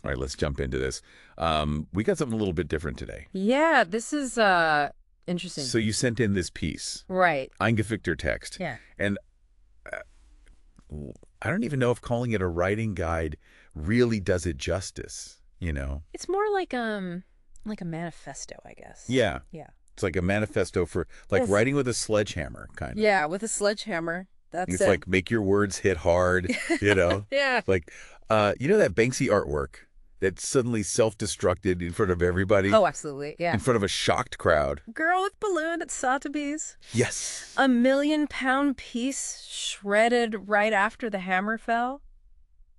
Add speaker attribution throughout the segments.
Speaker 1: All right, let's jump into this. We got something a little bit different today.
Speaker 2: Yeah, this is interesting.
Speaker 1: So you sent in this piece,
Speaker 2: Right.
Speaker 1: Eingefickter text.
Speaker 2: Yeah.
Speaker 1: And I don't even know if calling it a writing guide really does it justice, you know?
Speaker 2: It's more like a manifesto, I guess.
Speaker 1: Yeah.
Speaker 2: Yeah.
Speaker 1: It's like a manifesto for, like,
Speaker 2: Yes.
Speaker 1: writing with a sledgehammer, kind of.
Speaker 2: Yeah, with a sledgehammer. That's
Speaker 1: It's
Speaker 2: it.
Speaker 1: like, make your words hit hard, you know?
Speaker 2: Yeah.
Speaker 1: Like, you know that Banksy artwork that suddenly self-destructed in front of everybody?
Speaker 2: Oh, absolutely. Yeah.
Speaker 1: In front of a shocked crowd?
Speaker 2: Girl with balloon at Sotheby's.
Speaker 1: Yes.
Speaker 2: A 1 million pound piece shredded right after the hammer fell.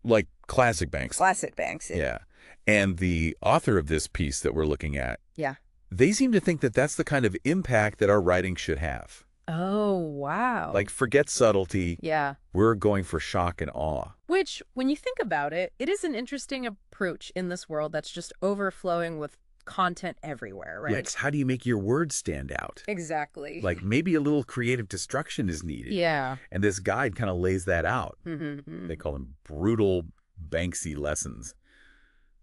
Speaker 1: Like classic Banksy.
Speaker 2: Classic Banksy.
Speaker 1: Yeah. And the author of this piece that we're looking at,
Speaker 2: Yeah.
Speaker 1: they seem to think that that's the kind of impact that our writing should have.
Speaker 2: Oh, wow.
Speaker 1: Like, forget subtlety.
Speaker 2: Yeah.
Speaker 1: We're going for shock and awe.
Speaker 2: Which, when you think about it, it is an interesting approach in this world that's just overflowing with content everywhere, right?
Speaker 1: Yeah, it's how do you make your words stand out?
Speaker 2: Exactly.
Speaker 1: Like, maybe a little creative destruction is needed.
Speaker 2: Yeah.
Speaker 1: And this guide kind of lays that out.
Speaker 2: Mm-hmm.
Speaker 1: They call them brutal Banksy lessons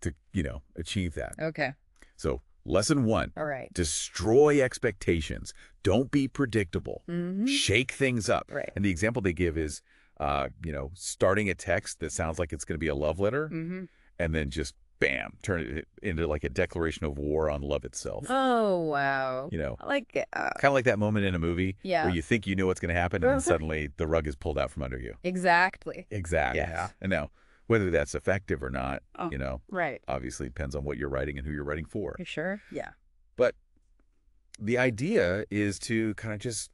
Speaker 1: to, you know, achieve that.
Speaker 2: Okay.
Speaker 1: So, lesson 1.
Speaker 2: All right.
Speaker 1: Destroy expectations. Don't be predictable.
Speaker 2: Mm-hmm.
Speaker 1: Shake things up.
Speaker 2: Right.
Speaker 1: And the example they give is, you know, starting a text that sounds like it's going to be a love letter,
Speaker 2: Mm-hmm.
Speaker 1: and then just, bam, turn it into like a declaration of war on love itself.
Speaker 2: Oh, wow.
Speaker 1: You know,
Speaker 2: I like it.
Speaker 1: kind of like that moment in a movie
Speaker 2: Yeah.
Speaker 1: where you think you know what's going to happen, and then suddenly the rug is pulled out from under you.
Speaker 2: Exactly.
Speaker 1: Exactly.
Speaker 2: Yeah.
Speaker 1: And now, whether that's effective or not,
Speaker 2: Oh.
Speaker 1: you know,
Speaker 2: Right.
Speaker 1: obviously depends on what you're writing and who you're writing for.
Speaker 2: You sure? Yeah.
Speaker 1: But the idea is to kind of just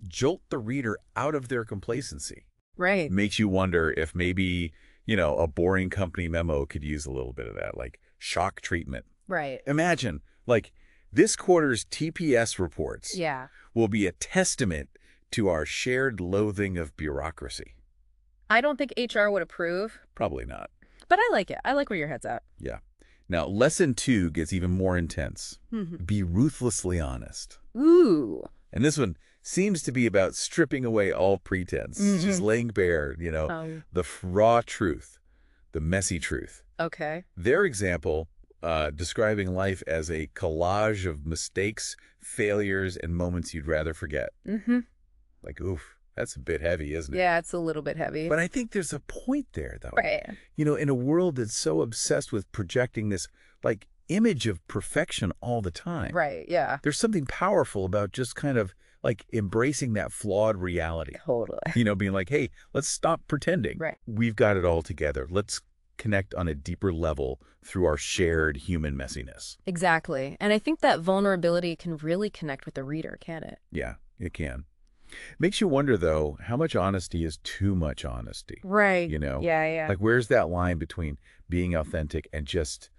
Speaker 1: jolt the reader out of their complacency.
Speaker 2: Right.
Speaker 1: Makes you wonder if maybe, you know, a boring company memo could use a little bit of that, like shock treatment.
Speaker 2: Right.
Speaker 1: Imagine, like, this quarter's TPS reports
Speaker 2: Yeah.
Speaker 1: will be a testament to our shared loathing of bureaucracy.
Speaker 2: I don't think HR would approve,
Speaker 1: Probably not.
Speaker 2: but I like it. I like where your head's at.
Speaker 1: Yeah. Now, lesson 2 gets even more intense.
Speaker 2: Mhm.
Speaker 1: Be ruthlessly honest.
Speaker 2: Ooh.
Speaker 1: And this one seems to be about stripping away all pretense, just laying bare, you know, the raw truth, the messy truth.
Speaker 2: Okay.
Speaker 1: Their example, describing life as a collage of mistakes, failures, and moments you'd rather forget.
Speaker 2: Mm-hmm.
Speaker 1: Like, oof, that's a bit heavy, isn't it?
Speaker 2: Yeah, it's a little bit heavy.
Speaker 1: But I think there's a point there, though.
Speaker 2: Right.
Speaker 1: You know, in a world that's so obsessed with projecting this, like, image of perfection all the time.
Speaker 2: Right, yeah.
Speaker 1: There's something powerful about just kind of, like, embracing that flawed reality.
Speaker 2: Totally.
Speaker 1: You know, being like, hey, let's stop pretending.
Speaker 2: Right.
Speaker 1: We've got it all together. Let's connect on a deeper level through our shared human messiness.
Speaker 2: Exactly. And I think that vulnerability can really connect with the reader, can't it?
Speaker 1: Yeah, it can. Makes you wonder, though, how much honesty is too much honesty?
Speaker 2: Right.
Speaker 1: You know?
Speaker 2: Yeah, yeah.
Speaker 1: Like, where's that line between being authentic and just,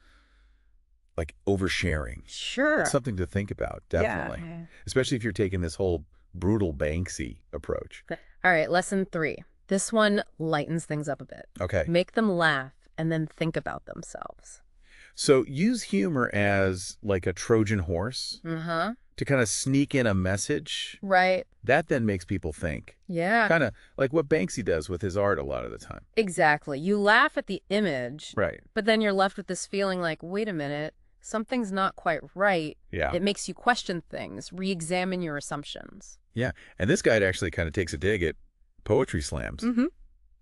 Speaker 1: like, oversharing?
Speaker 2: Sure.
Speaker 1: It's something to think about, definitely.
Speaker 2: Yeah.
Speaker 1: Especially if you're taking this whole brutal Banksy approach.
Speaker 2: All right, lesson 3. This one lightens things up a bit.
Speaker 1: Okay.
Speaker 2: Make them laugh and then think about themselves.
Speaker 1: So use humor as, like, a Trojan horse
Speaker 2: Uh-huh.
Speaker 1: to kind of sneak in a message.
Speaker 2: Right.
Speaker 1: That then makes people think.
Speaker 2: Yeah.
Speaker 1: Kind of like what Banksy does with his art a lot of the time.
Speaker 2: Exactly. You laugh at the image,
Speaker 1: Right.
Speaker 2: but then you're left with this feeling like, wait a minute, something's not quite right.
Speaker 1: Yeah.
Speaker 2: It makes you question things, re-examine your assumptions.
Speaker 1: Yeah. And this guide actually kind of takes a dig at poetry slams.
Speaker 2: Mm-hmm.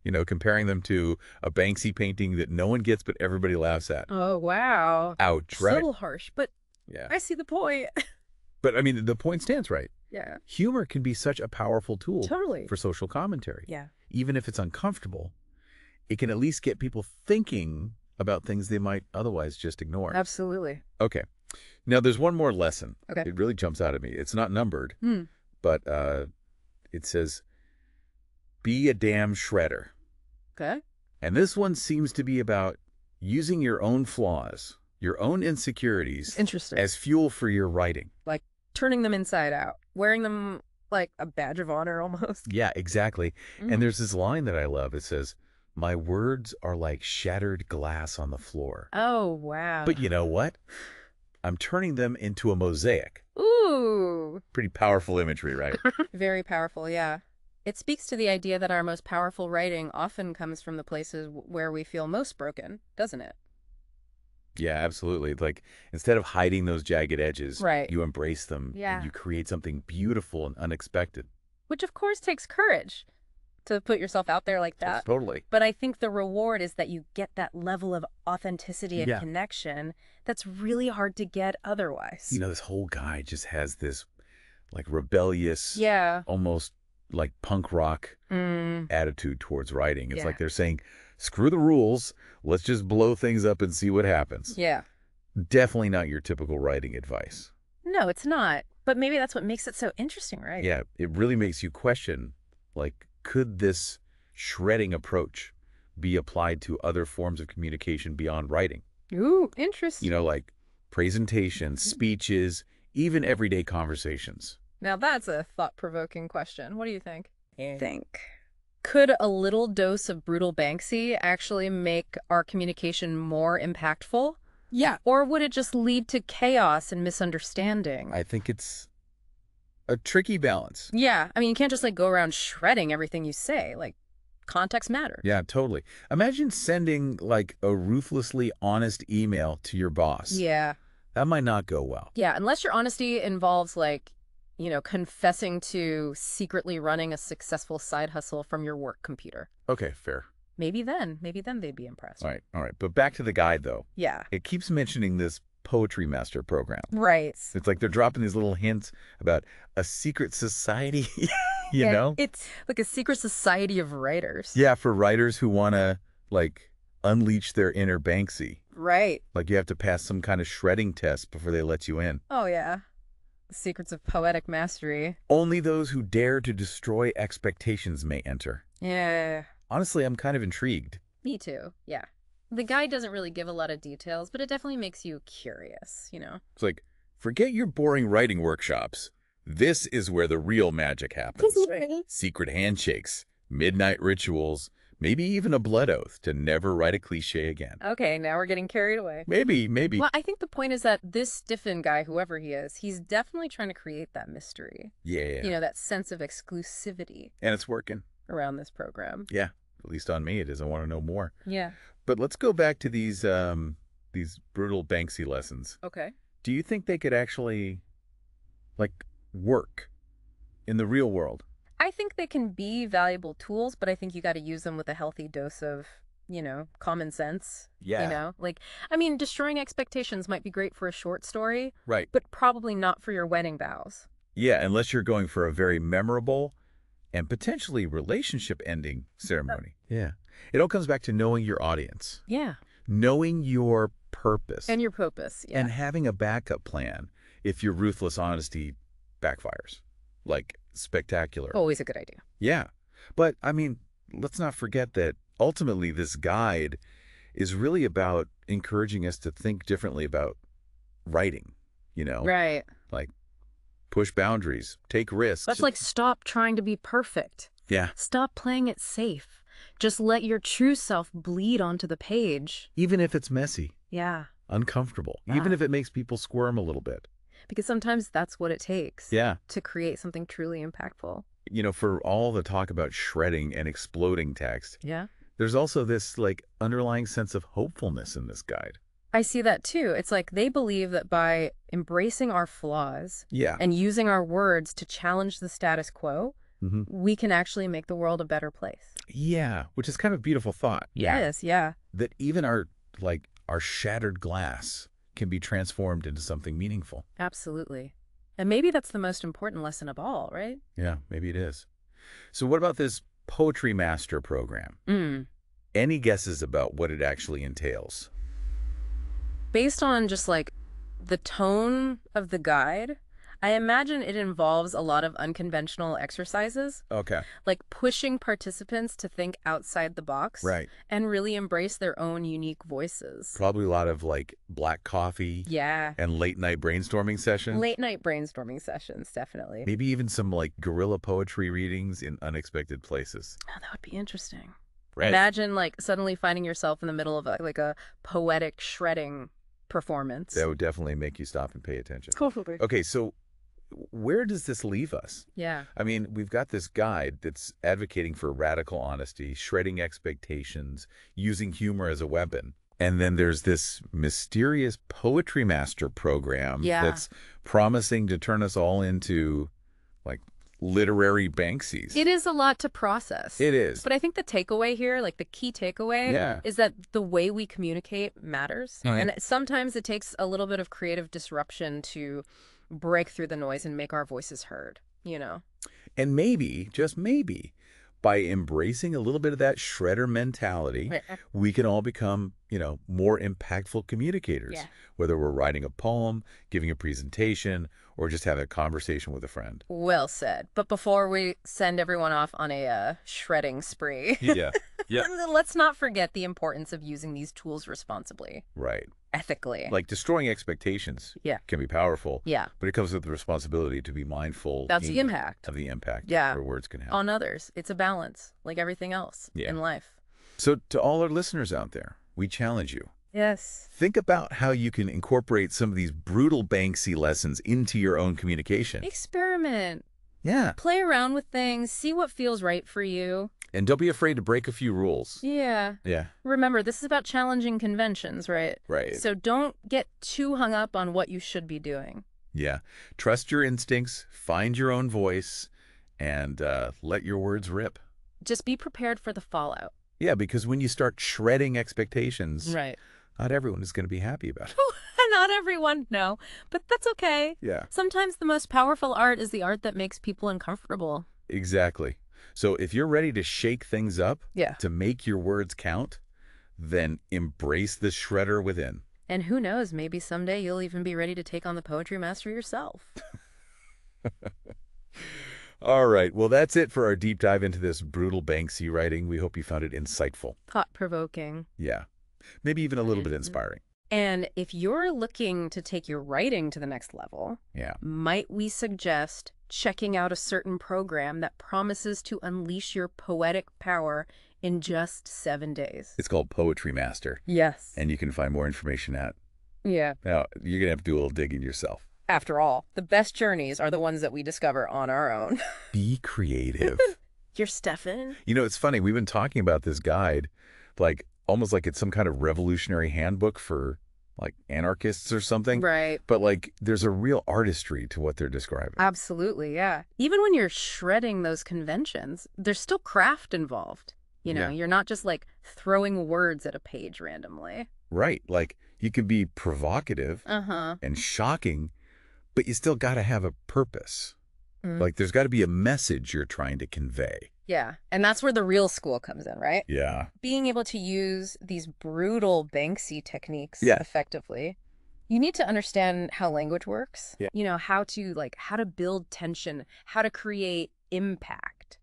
Speaker 1: You know, comparing them to a Banksy painting that no one gets but everybody laughs at.
Speaker 2: Oh, wow.
Speaker 1: Ouch,
Speaker 2: It's a
Speaker 1: right?
Speaker 2: little harsh, but
Speaker 1: Yeah.
Speaker 2: I see the point.
Speaker 1: But, I mean, the point stands right.
Speaker 2: Yeah.
Speaker 1: Humor can be such a powerful tool
Speaker 2: Totally.
Speaker 1: for social commentary.
Speaker 2: Yeah.
Speaker 1: Even if it's uncomfortable, it can at least get people thinking about things they might otherwise just ignore.
Speaker 2: Absolutely.
Speaker 1: Okay. Now, there's one more lesson.
Speaker 2: Okay.
Speaker 1: It really jumps out at me. It's not numbered, but it says, be a damn shredder.
Speaker 2: Okay.
Speaker 1: And this one seems to be about using your own flaws, your own insecurities,
Speaker 2: Interesting.
Speaker 1: as fuel for your writing.
Speaker 2: Like turning them inside out, wearing them like a badge of honor almost.
Speaker 1: Yeah, exactly. And there's this line that I love. It says, my words are like shattered glass on the floor.
Speaker 2: Oh, wow.
Speaker 1: But you know what? I'm turning them into a mosaic.
Speaker 2: Ooh.
Speaker 1: Pretty powerful imagery, right?
Speaker 2: Very powerful, yeah. It speaks to the idea that our most powerful writing often comes from the places where we feel most broken, doesn't it?
Speaker 1: Yeah, absolutely. Like, instead of hiding those jagged edges,
Speaker 2: Right.
Speaker 1: you embrace them
Speaker 2: Yeah.
Speaker 1: and you create something beautiful and unexpected.
Speaker 2: Which, of course, takes courage to put yourself out there like that.
Speaker 1: Totally.
Speaker 2: But I think the reward is that you get that level of authenticity and
Speaker 1: Yeah.
Speaker 2: connection that's really hard to get otherwise.
Speaker 1: You know, this whole guy just has this, like, rebellious,
Speaker 2: Yeah.
Speaker 1: almost like punk rock attitude towards writing. It's
Speaker 2: Yeah.
Speaker 1: like they're saying, screw the rules, let's just blow things up and see what happens.
Speaker 2: Yeah.
Speaker 1: Definitely not your typical writing advice.
Speaker 2: No, it's not. But maybe that's what makes it so interesting, right?
Speaker 1: Yeah, it really makes you question, like, could this shredding approach be applied to other forms of communication beyond writing?
Speaker 2: Ooh, interesting.
Speaker 1: You know, like presentations, speeches, even everyday conversations.
Speaker 2: Now that's a thought-provoking question. What do you think? Could a little dose of brutal Banksy actually make our communication more impactful?
Speaker 1: Yeah.
Speaker 2: Or would it just lead to chaos and misunderstanding?
Speaker 1: I think it's a tricky balance.
Speaker 2: Yeah. I mean, you can't just like go around shredding everything you say. Like, context matters.
Speaker 1: Yeah, totally. Imagine sending like a ruthlessly honest email to your boss.
Speaker 2: Yeah.
Speaker 1: That might not go well.
Speaker 2: Yeah, unless your honesty involves like, confessing to secretly running a successful side hustle from your work computer.
Speaker 1: Okay, fair.
Speaker 2: Maybe then they'd be impressed.
Speaker 1: All right. But back to the guide, though.
Speaker 2: Yeah.
Speaker 1: It keeps mentioning this Poetry Master program.
Speaker 2: Right.
Speaker 1: It's like they're dropping these little hints about a secret society, you know?
Speaker 2: It's like a secret society of writers.
Speaker 1: Yeah, for writers who want to, like, unleash their inner Banksy.
Speaker 2: Right.
Speaker 1: Like, you have to pass some kind of shredding test before they let you in.
Speaker 2: Oh, yeah. The secrets of poetic mastery.
Speaker 1: Only those who dare to destroy expectations may enter.
Speaker 2: Yeah.
Speaker 1: Honestly, I'm kind of intrigued.
Speaker 2: Me too. Yeah. The guide doesn't really give a lot of details, but it definitely makes you curious,
Speaker 1: It's like, forget your boring writing workshops. This is where the real magic happens. Secret handshakes, midnight rituals, maybe even a blood oath to never write a cliche again.
Speaker 2: Okay, now we're getting carried away.
Speaker 1: Maybe.
Speaker 2: Well, I think the point is that this Stiffen guy, whoever he is, he's definitely trying to create that mystery.
Speaker 1: Yeah.
Speaker 2: That sense of exclusivity
Speaker 1: And it's working.
Speaker 2: around this program.
Speaker 1: Yeah. At least on me, it is. I want to know more.
Speaker 2: Yeah.
Speaker 1: But let's go back to these brutal Banksy lessons.
Speaker 2: Okay.
Speaker 1: Do you think they could actually, like, work in the real world?
Speaker 2: I think they can be valuable tools, but I think you got to use them with a healthy dose of, common sense.
Speaker 1: Yeah.
Speaker 2: Destroying expectations might be great for a short story,
Speaker 1: Right.
Speaker 2: but probably not for your wedding vows.
Speaker 1: Yeah, unless you're going for a very memorable and potentially relationship-ending ceremony. Yeah. It all comes back to knowing your audience.
Speaker 2: Yeah.
Speaker 1: Knowing your purpose.
Speaker 2: And your purpose, yeah.
Speaker 1: And having a backup plan if your ruthless honesty backfires. Like, spectacular.
Speaker 2: Always a good idea.
Speaker 1: Yeah. But, let's not forget that ultimately this guide is really about encouraging us to think differently about writing,
Speaker 2: Right.
Speaker 1: Like, push boundaries, take risks.
Speaker 2: That's like stop trying to be perfect.
Speaker 1: Yeah.
Speaker 2: Stop playing it safe. Just let your true self bleed onto the page.
Speaker 1: Even if it's messy,
Speaker 2: Yeah.
Speaker 1: uncomfortable,
Speaker 2: Wow.
Speaker 1: even if it makes people squirm a little bit.
Speaker 2: Because sometimes that's what it takes.
Speaker 1: Yeah.
Speaker 2: To create something truly impactful.
Speaker 1: For all the talk about shredding and exploding text,
Speaker 2: Yeah.
Speaker 1: there's also this, like, underlying sense of hopefulness in this guide.
Speaker 2: I see that too. It's like they believe that by embracing our flaws
Speaker 1: Yeah.
Speaker 2: and using our words to challenge the status quo,
Speaker 1: Mm-hmm.
Speaker 2: we can actually make the world a better place.
Speaker 1: Yeah, which is kind of a beautiful thought.
Speaker 2: Yes, yeah.
Speaker 1: That even our shattered glass can be transformed into something meaningful.
Speaker 2: Absolutely. And maybe that's the most important lesson of all, right?
Speaker 1: Yeah, maybe it is. So what about this Poetry Master program? Any guesses about what it actually entails?
Speaker 2: Based on just like the tone of the guide, I imagine it involves a lot of unconventional exercises,
Speaker 1: Okay.
Speaker 2: like pushing participants to think outside the box
Speaker 1: Right.
Speaker 2: and really embrace their own unique voices.
Speaker 1: Probably a lot of, like, black coffee
Speaker 2: Yeah.
Speaker 1: and late-night brainstorming sessions.
Speaker 2: Late night brainstorming sessions, definitely.
Speaker 1: Maybe even some, like, guerrilla poetry readings in unexpected places.
Speaker 2: Oh, that would be interesting.
Speaker 1: Right.
Speaker 2: Imagine like suddenly finding yourself in the middle of a poetic shredding performance.
Speaker 1: That would definitely make you stop and pay attention.
Speaker 2: Totally.
Speaker 1: Okay, so where does this leave us?
Speaker 2: Yeah.
Speaker 1: I mean, we've got this guide that's advocating for radical honesty, shredding expectations, using humor as a weapon. And then there's this mysterious Poetry Master program that's promising to turn us all into, like, literary Banksies.
Speaker 2: It is a lot to process.
Speaker 1: It is.
Speaker 2: But I think the takeaway here, like the key takeaway, is that the way we communicate matters. Right. And sometimes it takes a little bit of creative disruption to break through the noise and make our voices heard, you know?
Speaker 1: And maybe, just maybe, by embracing a little bit of that shredder mentality, we can all become, you know, more impactful communicators. Yeah. Whether we're writing a poem, giving a presentation, or just having a conversation with a friend.
Speaker 2: Well said. But before we send everyone off on a shredding spree, let's not forget the importance of using these tools responsibly.
Speaker 1: Right.
Speaker 2: Ethically.
Speaker 1: Like destroying expectations can be powerful. Yeah. But it comes with the responsibility to be mindful
Speaker 2: of the impact
Speaker 1: your words can have.
Speaker 2: On others. It's a balance, like everything else in life.
Speaker 1: So to all our listeners out there, we challenge you.
Speaker 2: Yes.
Speaker 1: Think about how you can incorporate some of these brutal Banksy lessons into your own communication.
Speaker 2: Experiment.
Speaker 1: Yeah.
Speaker 2: Play around with things. See what feels right for you.
Speaker 1: And don't be afraid to break a few rules.
Speaker 2: Yeah.
Speaker 1: Yeah.
Speaker 2: Remember, this is about challenging conventions, right?
Speaker 1: Right.
Speaker 2: So don't get too hung up on what you should be doing.
Speaker 1: Yeah. Trust your instincts, find your own voice, and let your words rip.
Speaker 2: Just be prepared for the fallout.
Speaker 1: Yeah, because when you start shredding expectations,
Speaker 2: right,
Speaker 1: not everyone is going to be happy about it.
Speaker 2: Not everyone, no. But that's okay.
Speaker 1: Yeah.
Speaker 2: Sometimes the most powerful art is the art that makes people uncomfortable.
Speaker 1: Exactly. So if you're ready to shake things up, to make your words count, then embrace the shredder within.
Speaker 2: And who knows, maybe someday you'll even be ready to take on the Poetry Master yourself.
Speaker 1: All right. Well, that's it for our deep dive into this brutal Banksy writing. We hope you found it insightful.
Speaker 2: Thought-provoking.
Speaker 1: Yeah. Maybe even a little bit inspiring.
Speaker 2: And if you're looking to take your writing to the next level, might we suggest checking out a certain program that promises to unleash your poetic power in just 7 days?
Speaker 1: It's called Poetry Master.
Speaker 2: Yes.
Speaker 1: And you can find more information at... Now, you're going to have to do a little digging yourself.
Speaker 2: After all, the best journeys are the ones that we discover on our own.
Speaker 1: Be creative.
Speaker 2: You're Stefan.
Speaker 1: You know, it's funny. We've been talking about this guide, like almost like it's some kind of revolutionary handbook for like anarchists or something.
Speaker 2: Right.
Speaker 1: But like there's a real artistry to what they're describing.
Speaker 2: Absolutely, yeah. Even when you're shredding those conventions, there's still craft involved. You know, you're not just like throwing words at a page randomly.
Speaker 1: Right. Like you can be provocative and shocking, but you still got to have a purpose. Like there's got to be a message you're trying to convey.
Speaker 2: Yeah. And that's where the real school comes in, right?
Speaker 1: Yeah.
Speaker 2: Being able to use these brutal Banksy techniques effectively. You need to understand how language works. Yeah. You know, how to build tension, how to create impact.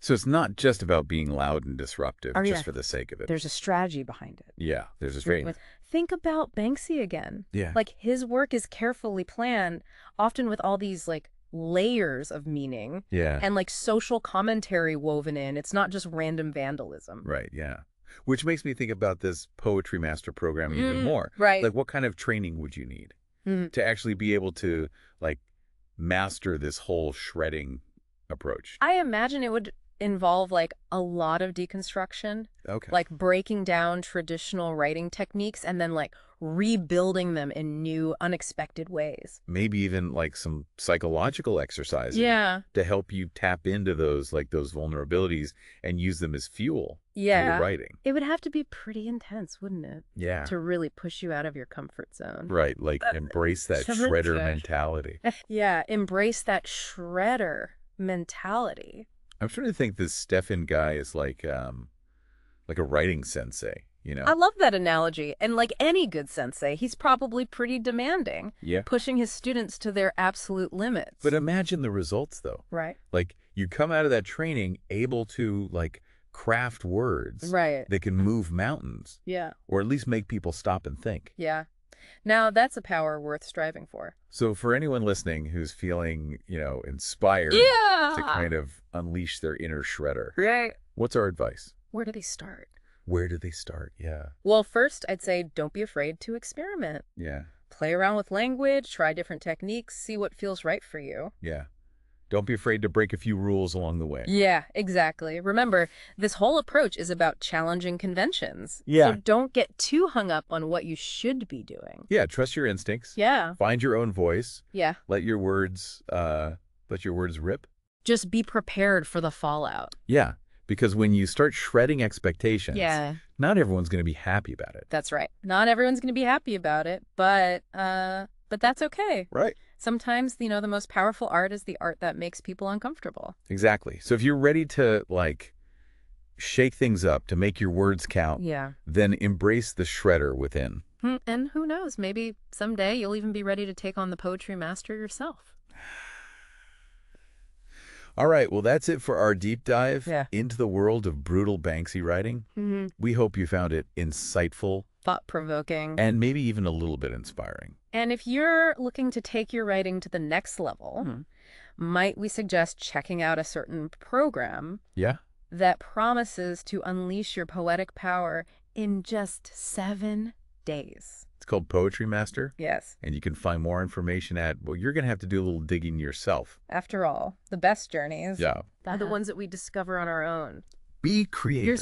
Speaker 1: So it's not just about being loud and disruptive just for the sake of it.
Speaker 2: There's a strategy behind it.
Speaker 1: Yeah, there's a strategy.
Speaker 2: Think about Banksy again.
Speaker 1: Yeah.
Speaker 2: Like his work is carefully planned, often with all these like layers of meaning. Yeah. And like social commentary woven in. It's not just random vandalism.
Speaker 1: Right, yeah. Which makes me think about this Poetry Master program even more.
Speaker 2: Right.
Speaker 1: Like what kind of training would you need to actually be able to like master this whole shredding approach?
Speaker 2: I imagine it would involve like a lot of deconstruction.
Speaker 1: Okay.
Speaker 2: Like breaking down traditional writing techniques and then like rebuilding them in new, unexpected ways.
Speaker 1: Maybe even like some psychological exercises to help you tap into those vulnerabilities and use them as fuel in your writing.
Speaker 2: It would have to be pretty intense, wouldn't it?
Speaker 1: Yeah.
Speaker 2: To really push you out of your comfort zone.
Speaker 1: Right. Like embrace that shredder mentality.
Speaker 2: Yeah. Embrace that shredder mentality.
Speaker 1: I'm trying to think this Stefan guy is like a writing sensei, you know?
Speaker 2: I love that analogy. And like any good sensei, he's probably pretty demanding.
Speaker 1: Yeah.
Speaker 2: Pushing his students to their absolute limits.
Speaker 1: But imagine the results, though.
Speaker 2: Right.
Speaker 1: Like you come out of that training able to like craft words that can move mountains. Yeah. Or at least make people stop and think.
Speaker 2: Yeah. Now, that's a power worth striving for.
Speaker 1: So for anyone listening who's feeling, you know, inspired to kind of unleash their inner shredder, what's our advice?
Speaker 2: Where do they start?
Speaker 1: Where do they start? Yeah.
Speaker 2: Well, first, I'd say don't be afraid to experiment.
Speaker 1: Yeah.
Speaker 2: Play around with language, try different techniques, see what feels right for you.
Speaker 1: Yeah. Don't be afraid to break a few rules along the way.
Speaker 2: Yeah, exactly. Remember, this whole approach is about challenging conventions.
Speaker 1: Yeah.
Speaker 2: So don't get too hung up on what you should be doing.
Speaker 1: Yeah, trust your instincts.
Speaker 2: Yeah.
Speaker 1: Find your own voice.
Speaker 2: Yeah.
Speaker 1: Let your words rip.
Speaker 2: Just be prepared for the fallout.
Speaker 1: Yeah, because when you start shredding expectations,
Speaker 2: Yeah.
Speaker 1: not everyone's going to be happy about it.
Speaker 2: That's right. Not everyone's going to be happy about it, but that's okay.
Speaker 1: Right.
Speaker 2: Sometimes, the most powerful art is the art that makes people uncomfortable.
Speaker 1: Exactly. So if you're ready to, shake things up, to make your words count, then embrace the shredder within.
Speaker 2: And who knows, maybe someday you'll even be ready to take on the poetry master yourself.
Speaker 1: All right, well, that's it for our deep dive into the world of brutal Banksy writing. We hope you found it insightful,
Speaker 2: thought-provoking,
Speaker 1: and maybe even a little bit inspiring.
Speaker 2: And if you're looking to take your writing to the next level, might we suggest checking out a certain program that promises to unleash your poetic power in just 7 days?
Speaker 1: It's called Poetry Master.
Speaker 2: Yes.
Speaker 1: And you can find more information you're going to have to do a little digging yourself.
Speaker 2: After all, the best journeys are the ones that we discover on our own.
Speaker 1: Be creative.
Speaker 2: You're